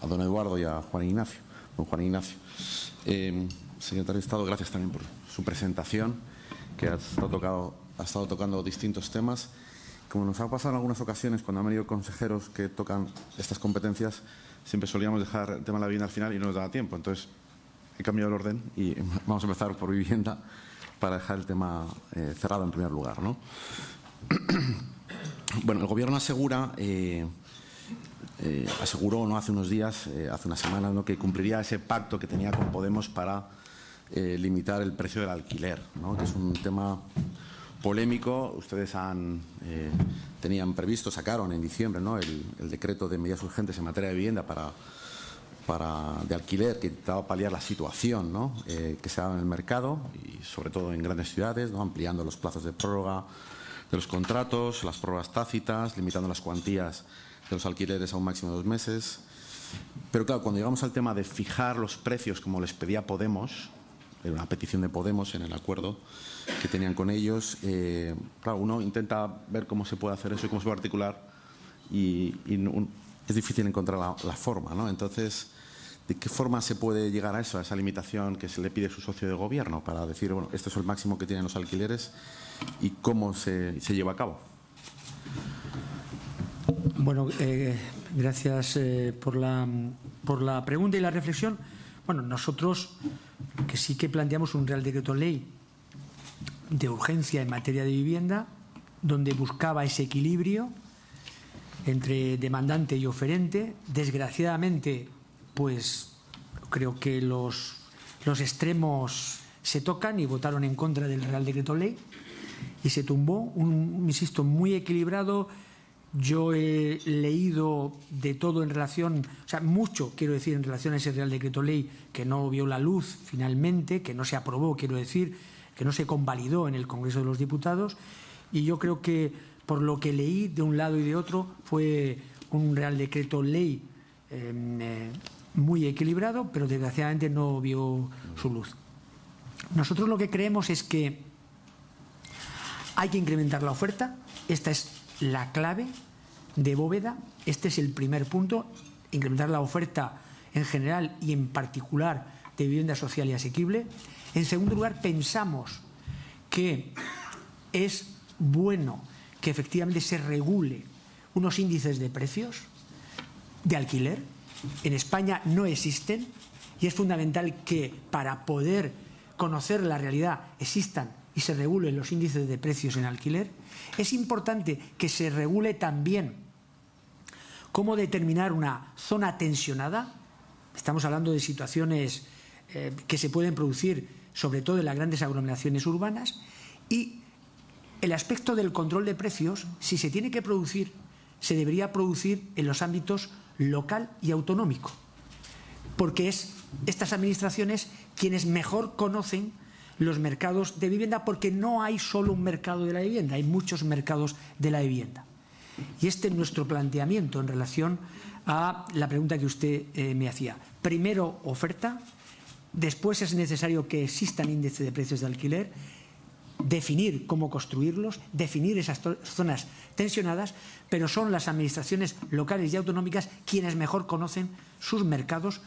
a don Eduardo y a Juan Ignacio. Don Juan Ignacio. Secretario de Estado, gracias también por su presentación, que ha estado tocando distintos temas. Como nos ha pasado en algunas ocasiones, cuando han venido consejeros que tocan estas competencias, siempre solíamos dejar el tema de la vivienda al final y no nos daba tiempo. Entonces, he cambiado el orden y vamos a empezar por vivienda para dejar el tema cerrado en primer lugar, ¿no? Bueno, el Gobierno aseguró ¿no? hace unos días, hace unas semanas, ¿no? que cumpliría ese pacto que tenía con Podemos para limitar el precio del alquiler, ¿no? Que es un tema polémico. Ustedes tenían previsto, sacaron en diciembre, ¿no? el decreto de medidas urgentes en materia de vivienda de alquiler, que intentaba paliar la situación, ¿no? Que se daba en el mercado y sobre todo en grandes ciudades, ¿no? Ampliando los plazos de prórroga de los contratos, las prórrogas tácitas, limitando las cuantías de los alquileres a un máximo de 2 meses. Pero claro, cuando llegamos al tema de fijar los precios como les pedía Podemos, era una petición de Podemos en el acuerdo que tenían con ellos, claro, uno intenta ver cómo se puede hacer eso y cómo se puede articular y es difícil encontrar la forma, ¿no? Entonces, ¿de qué forma se puede llegar a eso, a esa limitación que se le pide a su socio de gobierno para decir, bueno, este es el máximo que tienen los alquileres y cómo se lleva a cabo? Bueno, gracias por la pregunta y la reflexión. Bueno, nosotros que sí que planteamos un Real Decreto Ley de urgencia en materia de vivienda, donde buscaba ese equilibrio entre demandante y oferente. Desgraciadamente, pues creo que los extremos se tocan y votaron en contra del Real Decreto Ley y se tumbó, insisto, muy equilibrado. Yo he leído de todo en relación, o sea, mucho, quiero decir, en relación a ese Real Decreto Ley que no vio la luz finalmente, que no se aprobó, quiero decir, que no se convalidó en el Congreso de los Diputados. Y yo creo que, por lo que leí de un lado y de otro, fue un Real Decreto Ley muy equilibrado, pero desgraciadamente no vio su luz. Nosotros lo que creemos es que hay que incrementar la oferta. Esta es la clave de Bóveda. Este es el primer punto: incrementar la oferta en general y en particular de vivienda social y asequible. En segundo lugar, pensamos que es bueno que efectivamente se regule unos índices de precios de alquiler. En España no existen y es fundamental que para poder conocer la realidad existan y se regulen los índices de precios en alquiler. Es importante que se regule también cómo determinar una zona tensionada. Estamos hablando de situaciones que se pueden producir sobre todo en las grandes aglomeraciones urbanas, y el aspecto del control de precios, si se tiene que producir, se debería producir en los ámbitos local y autonómico, porque es estas administraciones quienes mejor conocen los mercados de vivienda, porque no hay solo un mercado de la vivienda, hay muchos mercados de la vivienda. Y este es nuestro planteamiento en relación a la pregunta que usted me hacía. Primero, oferta. Después es necesario que existan índices de precios de alquiler, definir cómo construirlos, definir esas zonas tensionadas, pero son las administraciones locales y autonómicas quienes mejor conocen sus mercados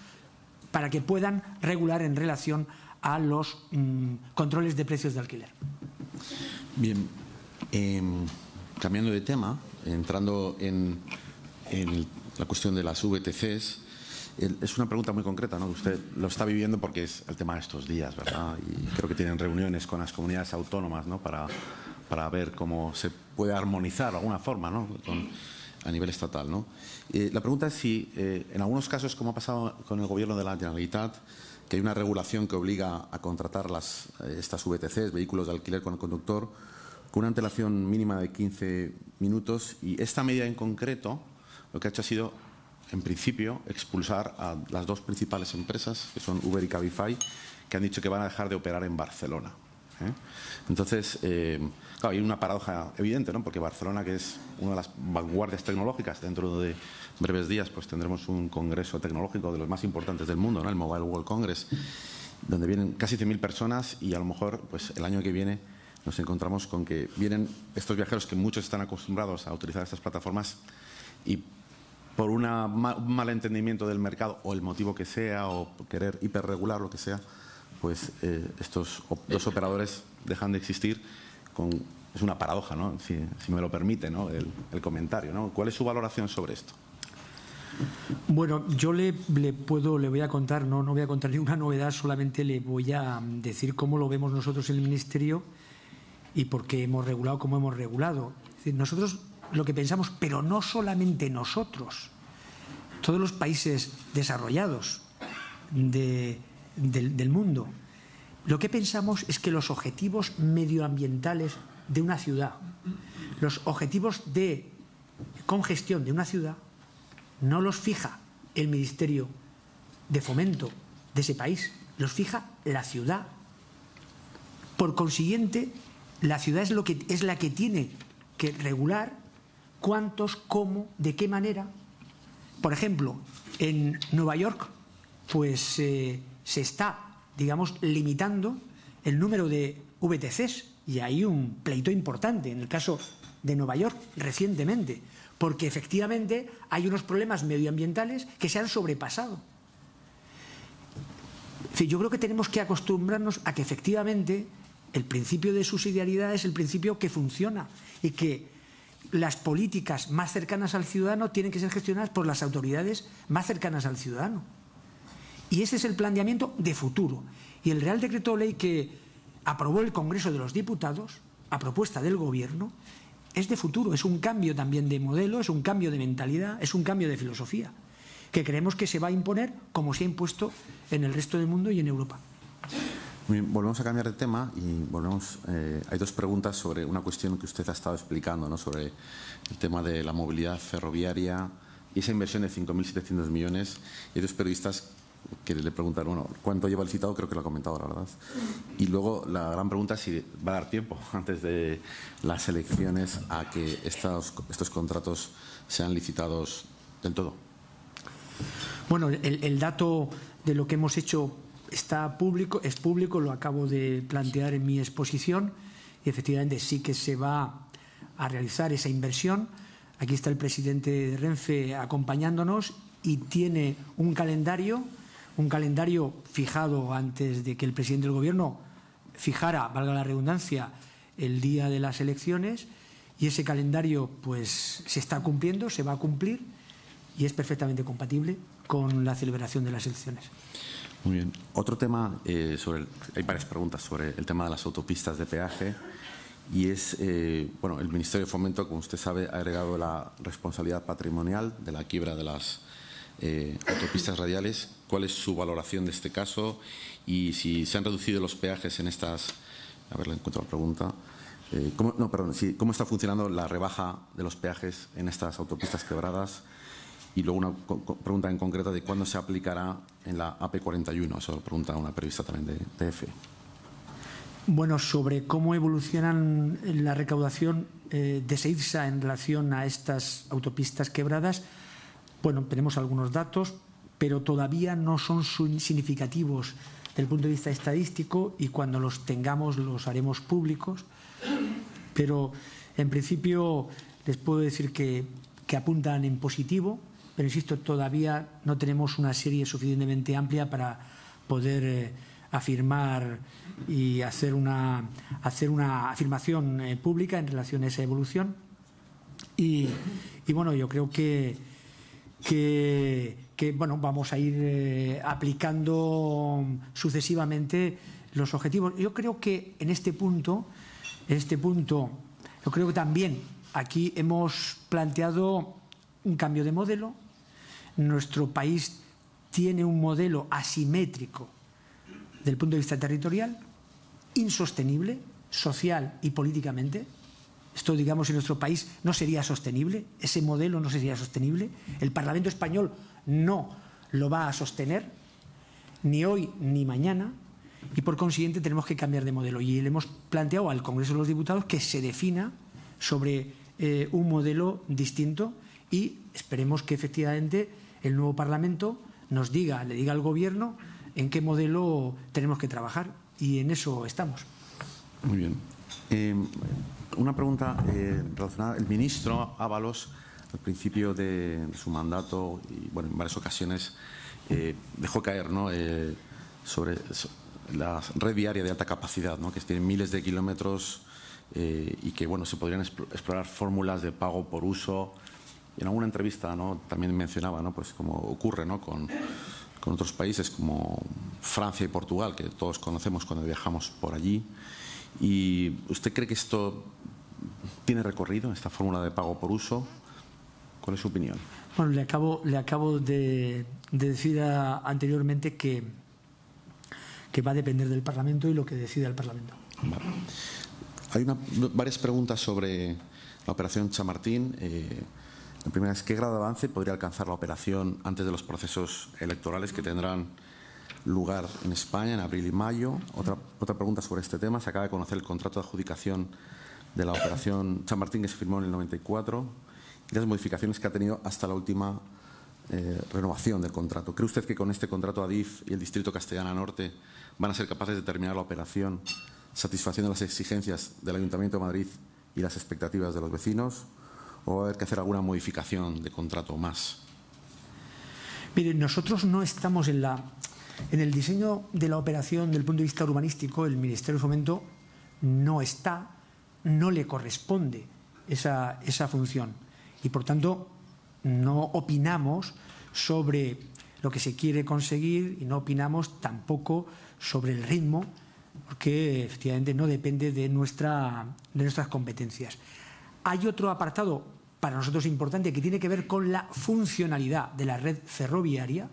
para que puedan regular en relación a los controles de precios de alquiler. Bien, cambiando de tema, entrando en la cuestión de las VTCs, es una pregunta muy concreta, ¿no? Usted lo está viviendo porque es el tema de estos días, ¿verdad? Y creo que tienen reuniones con las comunidades autónomas, ¿no? Para ver cómo se puede armonizar de alguna forma, ¿no? A nivel estatal, ¿no? La pregunta es si, en algunos casos, como ha pasado con el Gobierno de la Generalitat, que hay una regulación que obliga a contratar estas VTCs, vehículos de alquiler con el conductor, con una antelación mínima de 15 minutos, y esta medida en concreto lo que ha hecho ha sido, en principio, expulsar a las 2 principales empresas, que son Uber y Cabify, que han dicho que van a dejar de operar en Barcelona. Entonces, claro, hay una paradoja evidente, ¿no? Porque Barcelona, que es una de las vanguardias tecnológicas, dentro de breves días pues tendremos un congreso tecnológico de los más importantes del mundo, ¿no? El Mobile World Congress, donde vienen casi 100.000 personas, y a lo mejor pues el año que viene nos encontramos con que vienen estos viajeros que muchos están acostumbrados a utilizar estas plataformas y por un mal entendimiento del mercado o el motivo que sea, o querer hiperregular lo que sea, pues estos dos operadores dejan de existir. Es una paradoja, ¿no? Si me lo permite, ¿no? el comentario, ¿no? ¿Cuál es su valoración sobre esto? Bueno, yo le voy a contar, no voy a contar ninguna novedad, solamente le voy a decir cómo lo vemos nosotros en el Ministerio y por qué hemos regulado como hemos regulado. Es decir, nosotros lo que pensamos, pero no solamente nosotros, todos los países desarrollados del mundo, lo que pensamos es que los objetivos medioambientales de una ciudad, los objetivos de congestión de una ciudad, no los fija el Ministerio de Fomento de ese país, los fija la ciudad. Por consiguiente, la ciudad es la que tiene que regular cuántos, cómo, de qué manera. Por ejemplo, en Nueva York, pues se está, digamos, limitando el número de VTCs, y hay un pleito importante en el caso de Nueva York recientemente, porque efectivamente hay unos problemas medioambientales que se han sobrepasado. Yo creo que tenemos que acostumbrarnos a que efectivamente el principio de subsidiariedad es el principio que funciona y que las políticas más cercanas al ciudadano tienen que ser gestionadas por las autoridades más cercanas al ciudadano. Y ese es el planteamiento de futuro. Y el Real Decreto Ley que aprobó el Congreso de los Diputados, a propuesta del Gobierno, es de futuro, es un cambio también de modelo, es un cambio de mentalidad, es un cambio de filosofía, que creemos que se va a imponer como se ha impuesto en el resto del mundo y en Europa. Muy bien, volvemos a cambiar de tema y hay dos preguntas sobre una cuestión que usted ha estado explicando, ¿no? Sobre el tema de la movilidad ferroviaria y esa inversión de 5.700 millones. Y hay dos periodistas que le preguntaron, bueno, ¿cuánto lleva el citado? Creo que lo ha comentado ahora, ¿verdad? Y luego la gran pregunta es si va a dar tiempo antes de las elecciones a que estos contratos sean licitados del todo. Bueno, el dato de lo que hemos hecho está público, es público, lo acabo de plantear en mi exposición y efectivamente sí que se va a realizar esa inversión. Aquí está el presidente de Renfe acompañándonos y tiene un calendario fijado antes de que el presidente del Gobierno fijara, valga la redundancia, el día de las elecciones, y ese calendario pues se está cumpliendo, se va a cumplir y es perfectamente compatible con la celebración de las elecciones. Muy bien. Otro tema, hay varias preguntas sobre el tema de las autopistas de peaje y es, bueno, el Ministerio de Fomento, como usted sabe, ha agregado la responsabilidad patrimonial de la quiebra de las autopistas radiales. ¿Cuál es su valoración de este caso? Y si se han reducido los peajes en estas... A ver, le encuentro la pregunta. ¿Cómo está funcionando la rebaja de los peajes en estas autopistas quebradas? Y luego una pregunta en concreto de cuándo se aplicará en la AP41. Eso lo pregunta una periodista también de TF. Bueno, sobre cómo evolucionan la recaudación de SEIDSA en relación a estas autopistas quebradas, bueno, tenemos algunos datos, pero todavía no son significativos desde el punto de vista estadístico y cuando los tengamos los haremos públicos. Pero en principio les puedo decir que apuntan en positivo, pero insisto, todavía no tenemos una serie suficientemente amplia para poder afirmar y hacer una afirmación pública en relación a esa evolución. Y bueno, yo creo que bueno, vamos a ir aplicando sucesivamente los objetivos. Yo creo que en este punto, yo creo que también aquí hemos planteado un cambio de modelo. Nuestro país tiene un modelo asimétrico del punto de vista territorial, insostenible, social y políticamente. Esto, digamos, en nuestro país no sería sostenible, ese modelo no sería sostenible. El Parlamento español no lo va a sostener, ni hoy ni mañana, y por consiguiente tenemos que cambiar de modelo. Y le hemos planteado al Congreso de los Diputados que se defina sobre un modelo distinto y esperemos que efectivamente el nuevo Parlamento le diga al Gobierno en qué modelo tenemos que trabajar, y en eso estamos. Muy bien. Una pregunta relacionada. El ministro Ábalos al principio de su mandato, y bueno, en varias ocasiones dejó caer, ¿no?, sobre la red viaria de alta capacidad, ¿no?, que tiene miles de kilómetros y que, bueno, se podrían explorar fórmulas de pago por uso. En alguna entrevista, ¿no?, también mencionaba, ¿no?, pues como ocurre, ¿no?, con otros países como Francia y Portugal, que todos conocemos cuando viajamos por allí. ¿Y usted cree que esto tiene recorrido, esta fórmula de pago por uso? ¿Cuál es su opinión? Bueno, le acabo de decir anteriormente que va a depender del Parlamento y lo que decida el Parlamento. Vale. Hay varias preguntas sobre la operación Chamartín. La primera es: ¿qué grado de avance podría alcanzar la operación antes de los procesos electorales que tendrán lugar en España en abril y mayo? Otra pregunta sobre este tema: se acaba de conocer el contrato de adjudicación de la operación Chamartín, que se firmó en el 94, y las modificaciones que ha tenido hasta la última renovación del contrato. ¿Cree usted que con este contrato Adif y el Distrito Castellana Norte van a ser capaces de terminar la operación satisfaciendo las exigencias del Ayuntamiento de Madrid y las expectativas de los vecinos? ¿O va a haber que hacer alguna modificación de contrato más? Mire, nosotros no estamos en el diseño de la operación desde el punto de vista urbanístico. El Ministerio de Fomento no le corresponde esa función y, por tanto, no opinamos sobre lo que se quiere conseguir y no opinamos tampoco sobre el ritmo, porque efectivamente no depende de nuestras competencias. Hay otro apartado para nosotros importante que tiene que ver con la funcionalidad de la red ferroviaria,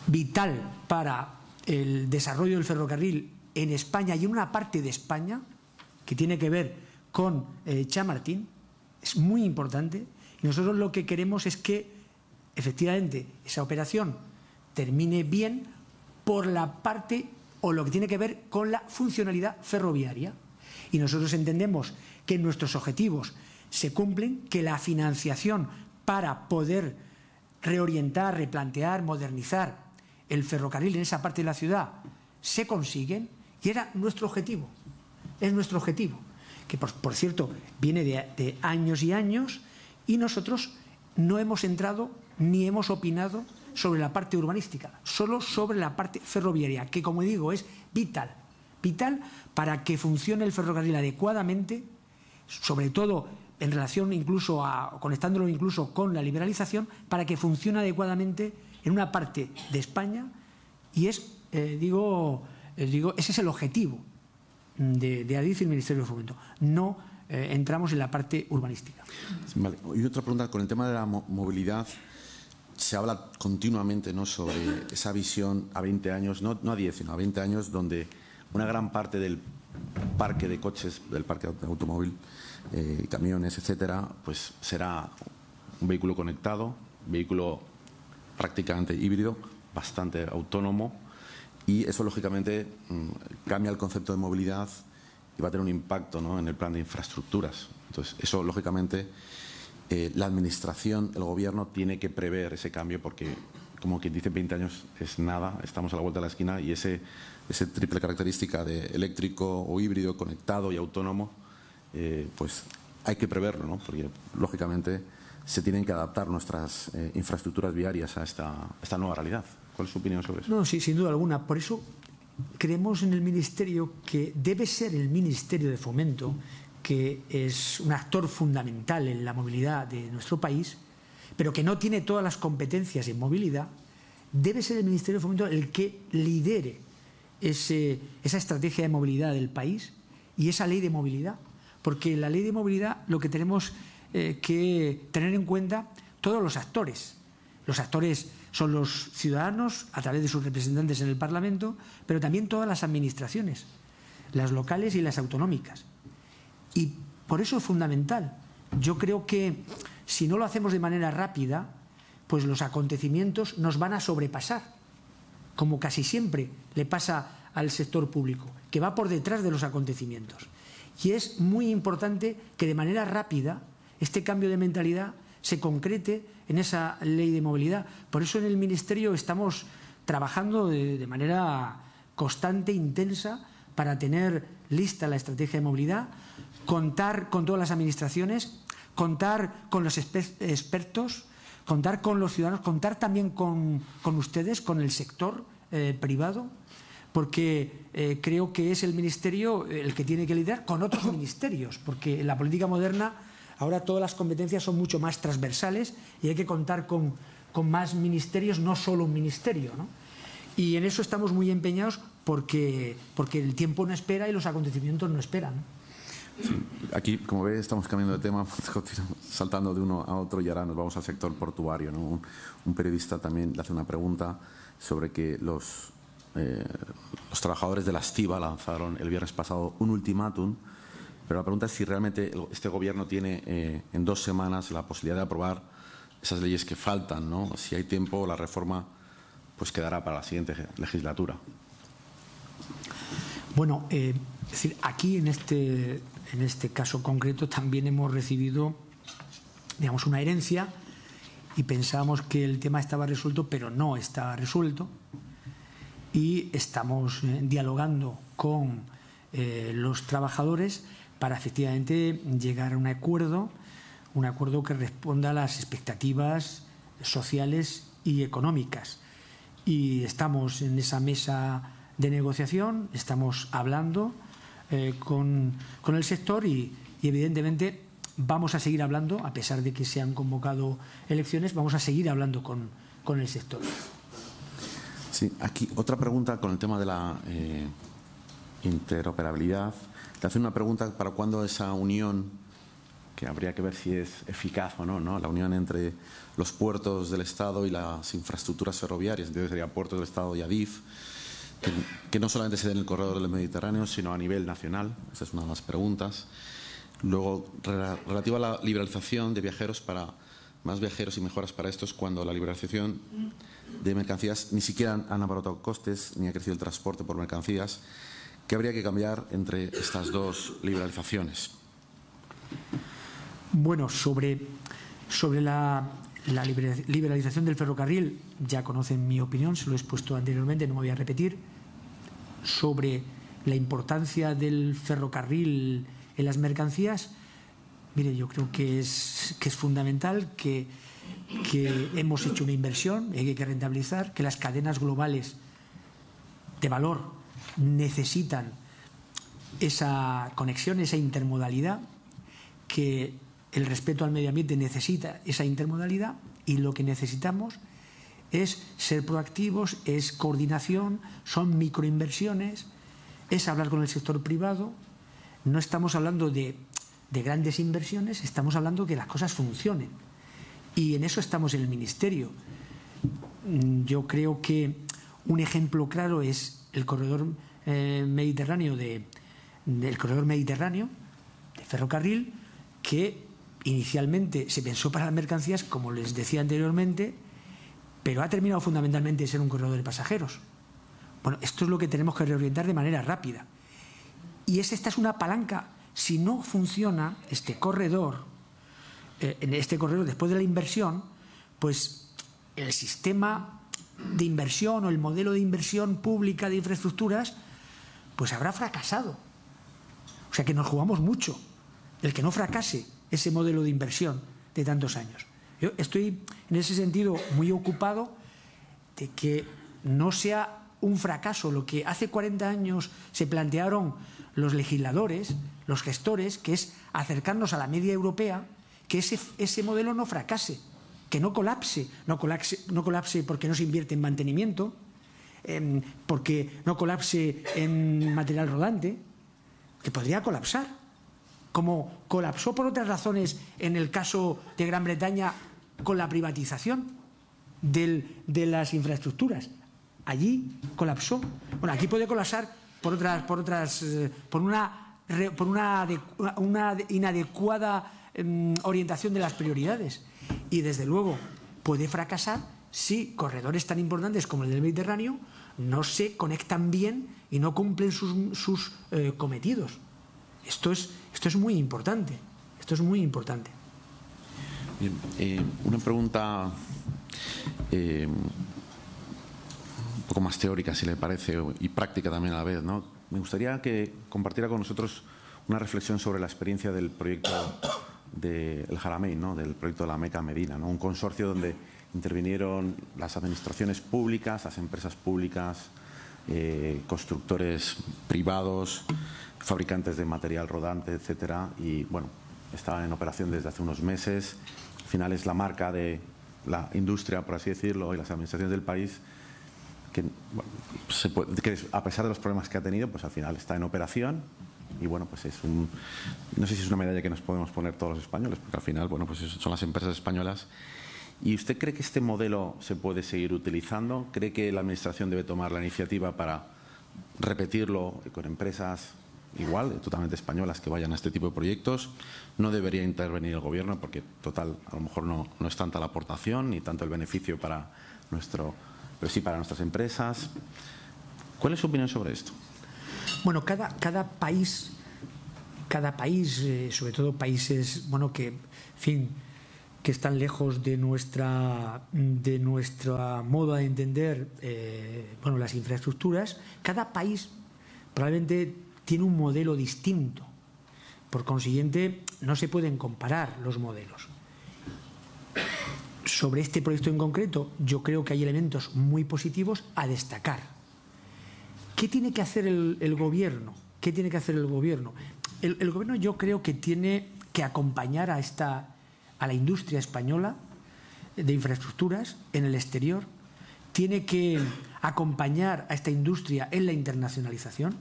vital para el desarrollo del ferrocarril en España y en una parte de España, que tiene que ver con Chamartín. Es muy importante y nosotros lo que queremos es que efectivamente esa operación termine bien por la parte o lo que tiene que ver con la funcionalidad ferroviaria. Y nosotros entendemos que nuestros objetivos se cumplen, que la financiación para poder reorientar, replantear, modernizar el ferrocarril en esa parte de la ciudad se consiguen, y era nuestro objetivo, es nuestro objetivo, que por cierto viene de años y años, y nosotros no hemos entrado ni hemos opinado sobre la parte urbanística, solo sobre la parte ferroviaria, que, como digo, es vital para que funcione el ferrocarril adecuadamente, sobre todo en relación incluso conectándolo incluso con la liberalización, para que funcione adecuadamente en una parte de España, y ese es el objetivo de Adif y el Ministerio de Fomento. No entramos en la parte urbanística. Vale. Y otra pregunta, con el tema de la movilidad, se habla continuamente, ¿no?, sobre esa visión a 20 años, no a 10, sino a 20 años, donde una gran parte del parque de coches, del parque de automóvil, camiones, etcétera, pues será un vehículo conectado, vehículo prácticamente híbrido, bastante autónomo, y eso lógicamente cambia el concepto de movilidad y va a tener un impacto, ¿no?, en el plan de infraestructuras. Entonces, eso lógicamente la administración, el gobierno tiene que prever ese cambio, porque, como quien dice, 20 años es nada, estamos a la vuelta de la esquina, y esa triple característica de eléctrico o híbrido, conectado y autónomo, pues hay que preverlo, ¿no?, porque lógicamente se tienen que adaptar nuestras infraestructuras viarias a esta nueva realidad. ¿Cuál es su opinión sobre eso? No, sí, sin duda alguna. Por eso creemos en el Ministerio que debe ser el Ministerio de Fomento, que es un actor fundamental en la movilidad de nuestro país, pero que no tiene todas las competencias en movilidad. Debe ser el Ministerio de Fomento el que lidere esa estrategia de movilidad del país y esa ley de movilidad, porque la ley de movilidad lo que tenemos que tener en cuenta todos los actores. Los actores son los ciudadanos a través de sus representantes en el Parlamento, pero también todas las administraciones, las locales y las autonómicas. Y por eso es fundamental. Yo creo que si no lo hacemos de manera rápida, pues los acontecimientos nos van a sobrepasar, como casi siempre le pasa al sector público, que va por detrás de los acontecimientos. Y es muy importante que de manera rápida este cambio de mentalidad se concrete en esa ley de movilidad. Por eso en el Ministerio estamos trabajando de manera constante, intensa, para tener lista la estrategia de movilidad, contar con todas las administraciones, contar con los expertos, contar con los ciudadanos, contar también con ustedes, con el sector privado, porque creo que es el Ministerio el que tiene que liderar con otros ministerios, porque en la política moderna ahora todas las competencias son mucho más transversales y hay que contar con más ministerios, no solo un ministerio, ¿no? Y en eso estamos muy empeñados porque el tiempo no espera y los acontecimientos no esperan. Sí, aquí, como ve, estamos cambiando de tema, saltando de uno a otro y ahora nos vamos al sector portuario, ¿no? Un periodista también le hace una pregunta sobre que los trabajadores de la Estiba lanzaron el viernes pasado un ultimátum, pero la pregunta es si realmente este gobierno tiene en 2 semanas la posibilidad de aprobar esas leyes que faltan, ¿no? Si hay tiempo, la reforma pues quedará para la siguiente legislatura. Bueno, es decir, aquí en este caso concreto también hemos recibido, digamos, una herencia y pensábamos que el tema estaba resuelto, pero no está resuelto, y estamos dialogando con los trabajadores para efectivamente llegar a un acuerdo que responda a las expectativas sociales y económicas. Y estamos en esa mesa de negociación, estamos hablando con el sector y evidentemente vamos a seguir hablando, a pesar de que se han convocado elecciones, vamos a seguir hablando con el sector. Sí, aquí otra pregunta con el tema de la interoperabilidad. Te hace una pregunta para cuándo esa unión, que habría que ver si es eficaz o no, ¿no? La unión entre los puertos del Estado y las infraestructuras ferroviarias, entonces sería puertos del Estado y Adif, que no solamente se dé en el corredor del Mediterráneo, sino a nivel nacional. Esa es una de las preguntas. Luego, relativa a la liberalización de viajeros, para más viajeros y mejoras para estos, cuando la liberalización de mercancías ni siquiera han abaratado costes ni ha crecido el transporte por mercancías. ¿Qué habría que cambiar entre estas dos liberalizaciones? Bueno, sobre la liberalización del ferrocarril, ya conocen mi opinión, se lo he expuesto anteriormente, no me voy a repetir. Sobre la importancia del ferrocarril en las mercancías, mire, yo creo que es fundamental, que hemos hecho una inversión, hay que rentabilizar, que las cadenas globales de valor necesitan esa conexión, esa intermodalidad, que el respeto al medio ambiente necesita esa intermodalidad, y lo que necesitamos es ser proactivos, es coordinación, son microinversiones, es hablar con el sector privado. No estamos hablando de grandes inversiones, estamos hablando de que las cosas funcionen, y en eso estamos en el Ministerio. Yo creo que un ejemplo claro es el corredor mediterráneo de ferrocarril, que inicialmente se pensó para las mercancías, como les decía anteriormente, pero ha terminado fundamentalmente de ser un corredor de pasajeros. Bueno, esto es lo que tenemos que reorientar de manera rápida. Y esta es una palanca. Si no funciona este corredor, después de la inversión, pues el sistema de inversión o el modelo de inversión pública de infraestructuras pues habrá fracasado. O sea que nos jugamos mucho el que no fracase ese modelo de inversión de tantos años. Yo estoy en ese sentido muy ocupado de que no sea un fracaso lo que hace 40 años se plantearon los legisladores, los gestores, que es acercarnos a la media europea, que ese modelo no fracase, que no colapse porque no se invierte en mantenimiento, porque no colapse en material rodante, que podría colapsar, como colapsó por otras razones en el caso de Gran Bretaña con la privatización de las infraestructuras. Allí colapsó. Bueno, aquí puede colapsar por una inadecuada orientación de las prioridades, y desde luego puede fracasar si corredores tan importantes como el del Mediterráneo no se conectan bien y no cumplen sus cometidos. Esto es muy importante. Esto es muy importante. Bien, una pregunta un poco más teórica, si le parece, y práctica también a la vez, ¿no? Me gustaría que compartiera con nosotros una reflexión sobre la experiencia del proyecto del Jaramein, ¿no? Del proyecto de la Meca Medina, ¿no? Un consorcio donde intervinieron las administraciones públicas, las empresas públicas, constructores privados, fabricantes de material rodante, etcétera, y bueno, estaban en operación desde hace unos meses. Al final es la marca de la industria, por así decirlo, y las administraciones del país que, bueno, que a pesar de los problemas que ha tenido, pues al final está en operación. Y bueno, pues es no sé si es una medalla que nos podemos poner todos los españoles, porque al final, bueno, pues son las empresas españolas. ¿Y usted cree que este modelo se puede seguir utilizando? ¿Cree que la Administración debe tomar la iniciativa para repetirlo con empresas igual, totalmente españolas, que vayan a este tipo de proyectos? ¿No debería intervenir el Gobierno? Porque, total, a lo mejor no es tanta la aportación ni tanto el beneficio para pero sí para nuestras empresas. ¿Cuál es su opinión sobre esto? Bueno, cada país, sobre todo países, bueno, que, en fin, que están lejos de nuestra modo de entender, bueno, las infraestructuras, cada país probablemente tiene un modelo distinto. Por consiguiente, no se pueden comparar los modelos. Sobre este proyecto en concreto, yo creo que hay elementos muy positivos a destacar. ¿Qué tiene que hacer el Gobierno? ¿Qué tiene que hacer el Gobierno? El Gobierno, yo creo que tiene que acompañar a la industria española de infraestructuras en el exterior. Tiene que acompañar a esta industria en la internacionalización.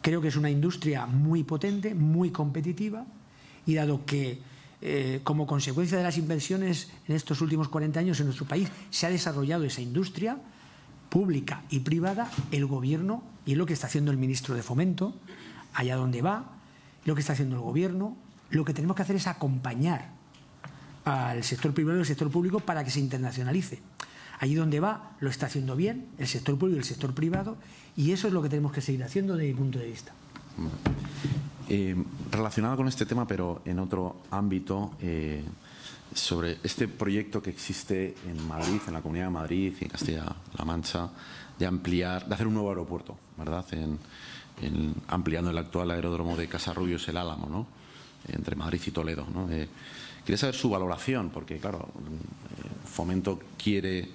Creo que es una industria muy potente, muy competitiva, y dado que como consecuencia de las inversiones en estos últimos 40 años en nuestro país se ha desarrollado esa industria pública y privada, el Gobierno, y es lo que está haciendo el ministro de Fomento, allá donde va, lo que está haciendo el Gobierno, lo que tenemos que hacer es acompañar al sector privado y al sector público para que se internacionalice. Allí donde va lo está haciendo bien el sector público y el sector privado, y eso es lo que tenemos que seguir haciendo desde mi punto de vista. Relacionado con este tema, pero en otro ámbito, sobre este proyecto que existe en Madrid, en la Comunidad de Madrid y en Castilla-La Mancha, de hacer un nuevo aeropuerto, ¿verdad? Ampliando el actual aeródromo de Casarrubios, el Álamo, ¿no? Entre Madrid y Toledo, ¿no? Quería saber su valoración, porque claro, Fomento quiere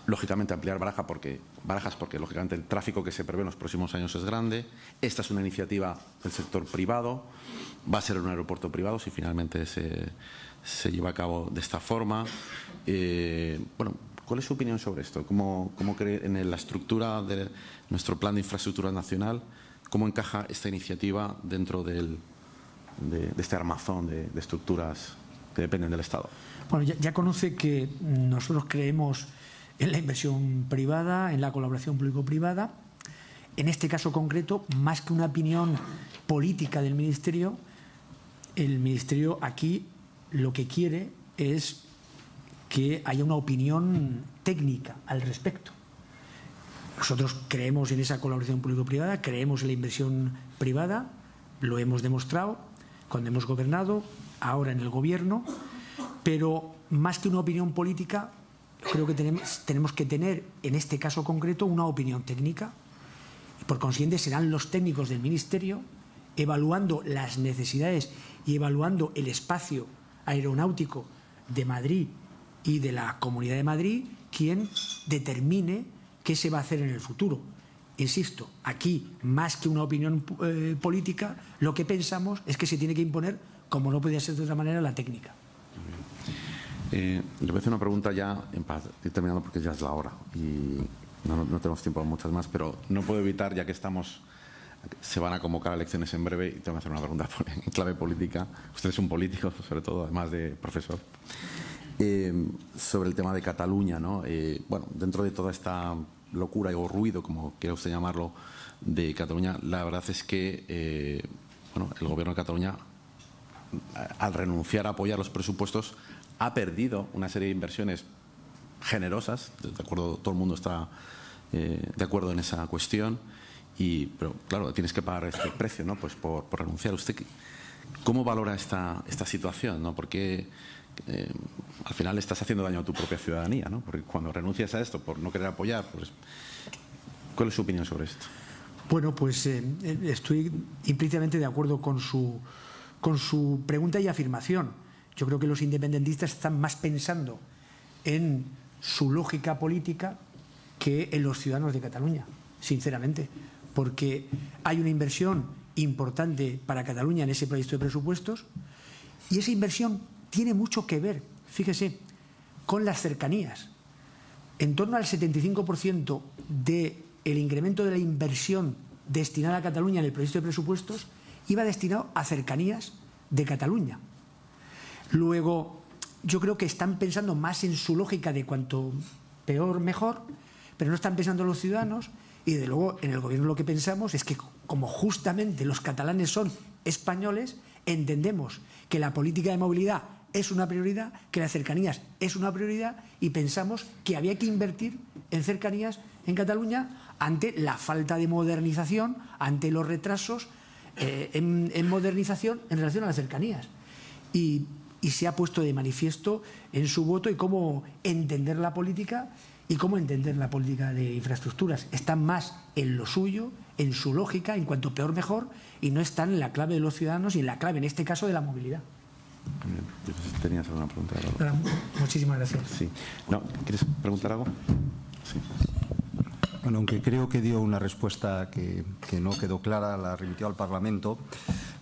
lógicamente ampliar Barajas porque lógicamente el tráfico que se prevé en los próximos años es grande. Esta es una iniciativa del sector privado, va a ser un aeropuerto privado si finalmente se lleva a cabo de esta forma. Bueno, ¿cuál es su opinión sobre esto? ¿Cómo cree en la estructura de nuestro plan de infraestructura nacional? ¿Cómo encaja esta iniciativa dentro de este armazón de estructuras que dependen del Estado? Bueno, ya conoce que nosotros creemos en la inversión privada, en la colaboración público-privada. En este caso concreto, más que una opinión política del Ministerio, el Ministerio aquí lo que quiere es que haya una opinión técnica al respecto. Nosotros creemos en esa colaboración público-privada, creemos en la inversión privada, lo hemos demostrado cuando hemos gobernado, ahora en el Gobierno, pero más que una opinión política, creo que tenemos que tener, en este caso concreto, una opinión técnica. Y por consiguiente serán los técnicos del Ministerio, evaluando las necesidades y evaluando el espacio aeronáutico de Madrid y de la Comunidad de Madrid, quien determine qué se va a hacer en el futuro. Insisto, aquí, más que una opinión política, lo que pensamos es que se tiene que imponer, como no podía ser de otra manera, la técnica. Le voy a hacer una pregunta ya, ir terminando porque ya es la hora y no tenemos tiempo para muchas más, pero no puedo evitar, ya que se van a convocar elecciones en breve, y tengo que hacer una pregunta en clave política. Usted es un político, sobre todo, además de profesor. Sobre el tema de Cataluña, ¿no? Bueno, dentro de toda esta locura o ruido, como quiera usted llamarlo, de Cataluña, la verdad es que bueno, el Gobierno de Cataluña, al renunciar a apoyar los presupuestos, ha perdido una serie de inversiones generosas, de acuerdo, todo el mundo está de acuerdo en esa cuestión, pero claro, tienes que pagar este precio, ¿no? Pues por renunciar. ¿Usted cómo valora esta situación, ¿no? Porque al final estás haciendo daño a tu propia ciudadanía, ¿no? Porque cuando renuncias a esto por no querer apoyar, pues ¿cuál es su opinión sobre esto? Bueno, pues estoy implícitamente de acuerdo con su con su pregunta y afirmación. Yo creo que los independentistas están más pensando en su lógica política que en los ciudadanos de Cataluña, sinceramente, porque hay una inversión importante para Cataluña en ese proyecto de presupuestos y esa inversión tiene mucho que ver, fíjese, con las cercanías. En torno al 75% del incremento de la inversión destinada a Cataluña en el proyecto de presupuestos iba destinado a cercanías de Cataluña. Luego, yo creo que están pensando más en su lógica de cuanto peor, mejor, pero no están pensando en los ciudadanos. Y desde luego en el gobierno lo que pensamos es que como justamente los catalanes son españoles, entendemos que la política de movilidad es una prioridad, que las cercanías es una prioridad y pensamos que había que invertir en cercanías en Cataluña ante la falta de modernización, ante los retrasos en modernización en relación a las cercanías. Y se ha puesto de manifiesto en su voto y cómo entender la política y cómo entender la política de infraestructuras. Están más en lo suyo, en su lógica, en cuanto peor mejor, y no están en la clave de los ciudadanos y en la clave, en este caso, de la movilidad. ¿Tenías alguna pregunta? Muchísimas gracias. Sí. No, ¿quieres preguntar algo? Sí. Bueno, aunque creo que dio una respuesta que no quedó clara, la remitió al Parlamento,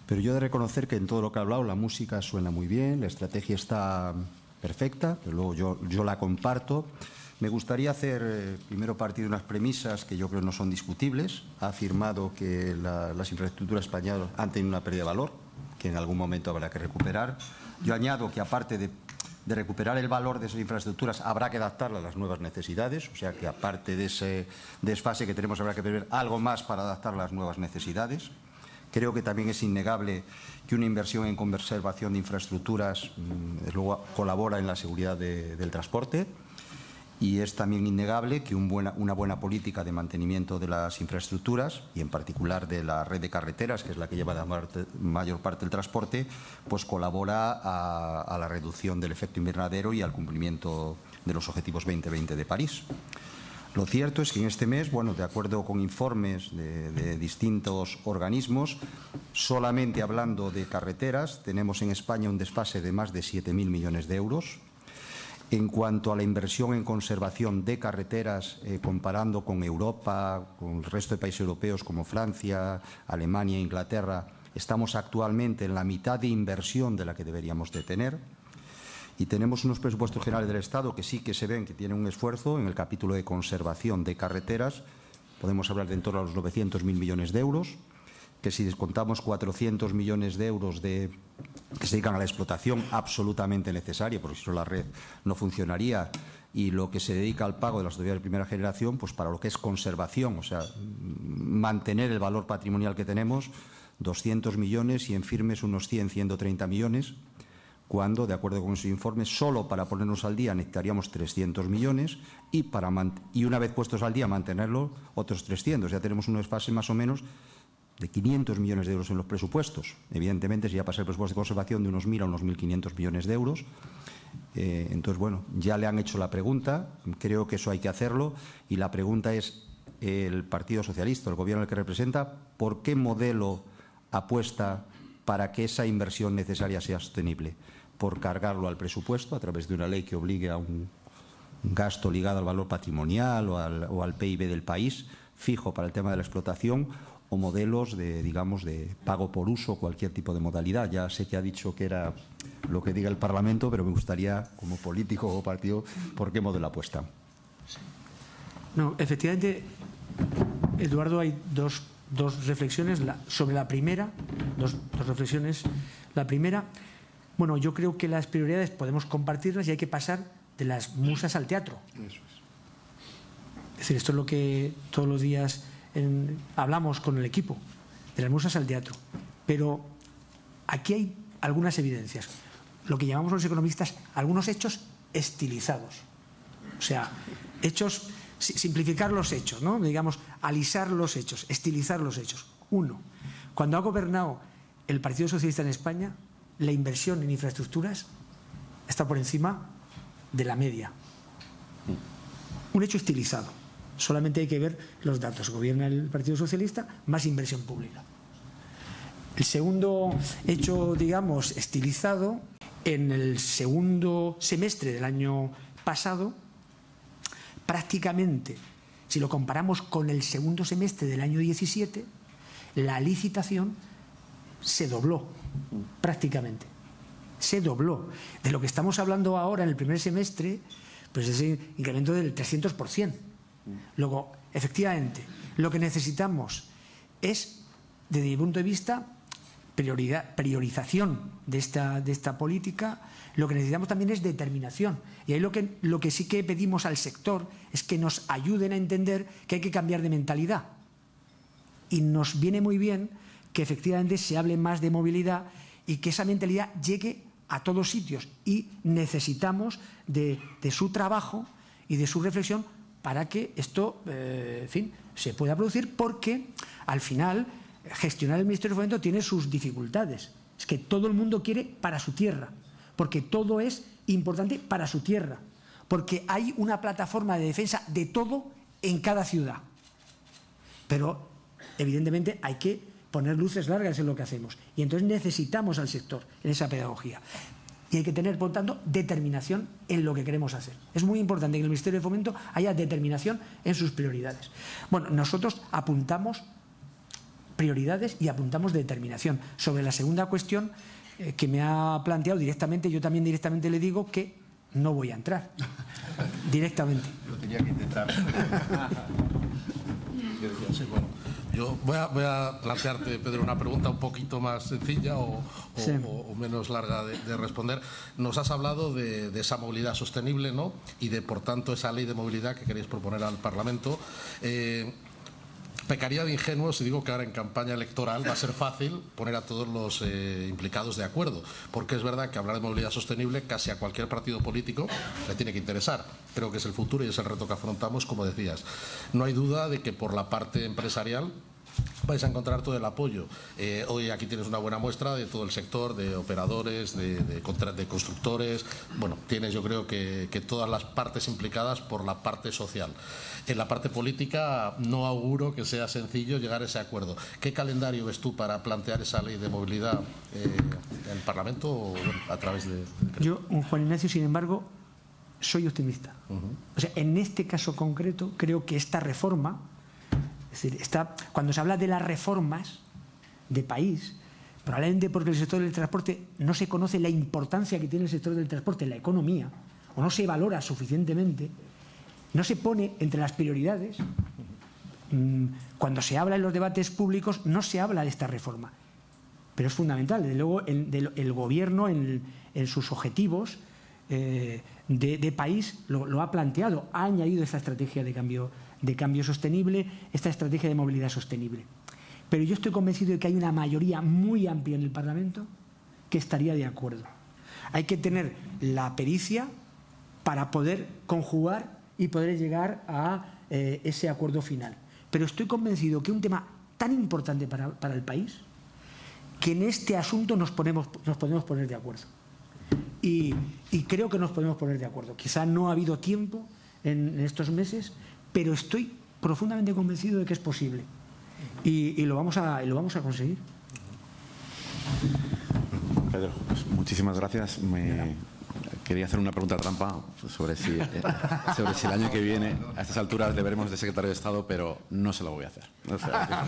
pero yo he de reconocer que en todo lo que ha hablado la música suena muy bien, la estrategia está perfecta, pero luego yo la comparto. Me gustaría primero partir de unas premisas que yo creo no son discutibles. Ha afirmado que las infraestructuras españolas han tenido una pérdida de valor, que en algún momento habrá que recuperar. Yo añado que aparte de recuperar el valor de esas infraestructuras habrá que adaptarlas a las nuevas necesidades, o sea que aparte de ese desfase que tenemos habrá que prever algo más para adaptar a las nuevas necesidades. Creo que también es innegable que una inversión en conservación de infraestructuras luego colabora en la seguridad del transporte. Y es también innegable que una buena política de mantenimiento de las infraestructuras y en particular de la red de carreteras, que es la que lleva la mayor parte del transporte, pues colabora a la reducción del efecto invernadero y al cumplimiento de los objetivos 2020 de París. Lo cierto es que en este mes, bueno, de acuerdo con informes de distintos organismos, solamente hablando de carreteras, tenemos en España un desfase de más de 7.000 millones de euros. En cuanto a la inversión en conservación de carreteras, comparando con Europa, con el resto de países europeos como Francia, Alemania e Inglaterra, estamos actualmente en la mitad de inversión de la que deberíamos de tener. Y tenemos unos presupuestos generales del Estado que sí que se ven que tienen un esfuerzo. En el capítulo de conservación de carreteras podemos hablar de en torno a los 900.000 millones de euros, que si descontamos 400 millones de euros que se dedican a la explotación absolutamente necesaria, porque si no la red no funcionaría, y lo que se dedica al pago de las autoridades de primera generación, pues para lo que es conservación, o sea, mantener el valor patrimonial que tenemos, 200 millones y en firmes unos 100, 130 millones, cuando, de acuerdo con sus informes, solo para ponernos al día necesitaríamos 300 millones y una vez puestos al día mantenerlo otros 300. Ya tenemos un desfase más o menos de 500 millones de euros en los presupuestos. Evidentemente, si ya pasa el presupuesto de conservación de unos 1.000 a unos 1.500 millones de euros. Entonces, bueno, ya le han hecho la pregunta, creo que eso hay que hacerlo, y la pregunta es, el Partido Socialista, el gobierno al que representa, ¿por qué modelo apuesta para que esa inversión necesaria sea sostenible? ¿Por cargarlo al presupuesto a través de una ley que obligue a un gasto ligado al valor patrimonial o al PIB del país, fijo para el tema de la explotación, o modelos de, digamos, de pago por uso, cualquier tipo de modalidad? Ya sé que ha dicho que era lo que diga el Parlamento, pero me gustaría, como político o partido, ¿por qué modelo apuesta? No, efectivamente, Eduardo, hay dos reflexiones sobre la primera, dos reflexiones. La primera, bueno, yo creo que las prioridades podemos compartirlas y hay que pasar de las musas al teatro. Eso es. Es decir, esto es lo que todos los días hablamos con el equipo, de las musas al teatro. Pero aquí hay algunas evidencias, lo que llamamos los economistas algunos hechos estilizados. O sea, hechos, simplificar los hechos, ¿no? Digamos, alisar los hechos, estilizar los hechos. Uno, cuando ha gobernado el Partido Socialista en España, la inversión en infraestructuras está por encima de la media. Un hecho estilizado. Solamente hay que ver los datos. Gobierna el Partido Socialista, más inversión pública. El segundo hecho, digamos, estilizado, en el segundo semestre del año pasado, prácticamente, si lo comparamos con el segundo semestre del año 17, la licitación se dobló, prácticamente. Se dobló. De lo que estamos hablando ahora en el primer semestre, pues es un incremento del 300%. Luego, efectivamente, lo que necesitamos es, desde mi punto de vista, priorización de esta política. Lo que necesitamos también es determinación. Y ahí lo que sí que pedimos al sector es que nos ayuden a entender que hay que cambiar de mentalidad. Y nos viene muy bien que efectivamente se hable más de movilidad y que esa mentalidad llegue a todos sitios. Y necesitamos de su trabajo y de su reflexión para que esto, en fin, se pueda producir, porque al final gestionar el Ministerio de Fomento tiene sus dificultades. Es que todo el mundo quiere para su tierra, porque todo es importante para su tierra, porque hay una plataforma de defensa de todo en cada ciudad. Pero, evidentemente, hay que poner luces largas en lo que hacemos. Y entonces necesitamos al sector en esa pedagogía. Y hay que tener, por tanto, determinación en lo que queremos hacer. Es muy importante que en el Ministerio de Fomento haya determinación en sus prioridades. Bueno, nosotros apuntamos prioridades y apuntamos determinación. Sobre la segunda cuestión que me ha planteado directamente, yo también directamente le digo que no voy a entrar. Directamente. Lo tenía que intentar. Sí, bueno. Yo voy a plantearte, Pedro, una pregunta un poquito más sencilla o menos larga de responder. Nos has hablado de esa movilidad sostenible, ¿no? Y de, por tanto, esa ley de movilidad que queréis proponer al Parlamento. Pecaría de ingenuo si digo que ahora en campaña electoral va a ser fácil poner a todos los implicados de acuerdo, porque es verdad que hablar de movilidad sostenible casi a cualquier partido político le tiene que interesar. Creo que es el futuro y es el reto que afrontamos, como decías. No hay duda de que por la parte empresarial vais a encontrar todo el apoyo. Hoy aquí tienes una buena muestra de todo el sector, de operadores, de constructores. Bueno, tienes, yo creo que todas las partes implicadas por la parte social. En la parte política no auguro que sea sencillo llegar a ese acuerdo. ¿Qué calendario ves tú para plantear esa ley de movilidad en el Parlamento o a través de...? Yo, Juan Ignacio, sin embargo, soy optimista. O sea, en este caso concreto, creo que esta reforma, es decir, cuando se habla de las reformas de país, probablemente porque el sector del transporte no se conoce la importancia que tiene el sector del transporte en la economía, o no se valora suficientemente, no se pone entre las prioridades. Cuando se habla en los debates públicos no se habla de esta reforma, pero es fundamental. Desde luego el gobierno en sus objetivos de país lo ha planteado, ha añadido esta estrategia de cambio sostenible, esta estrategia de movilidad sostenible. Pero yo estoy convencido de que hay una mayoría muy amplia en el Parlamento que estaría de acuerdo. Hay que tener la pericia para poder conjugar y poder llegar a ese acuerdo final. Pero estoy convencido que un tema tan importante para el país, que en este asunto nos podemos poner de acuerdo. Y creo que nos podemos poner de acuerdo. Quizá no ha habido tiempo en estos meses, pero estoy profundamente convencido de que es posible. Y lo vamos a conseguir. Pedro, pues muchísimas gracias. Quería hacer una pregunta trampa sobre si el año que viene, a estas alturas, deberemos de secretario de Estado, pero no se lo voy a hacer. O sea,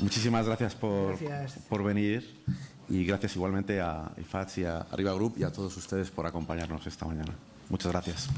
muchísimas gracias por venir, y gracias igualmente a IFATS y a Arriba Group y a todos ustedes por acompañarnos esta mañana. Muchas gracias.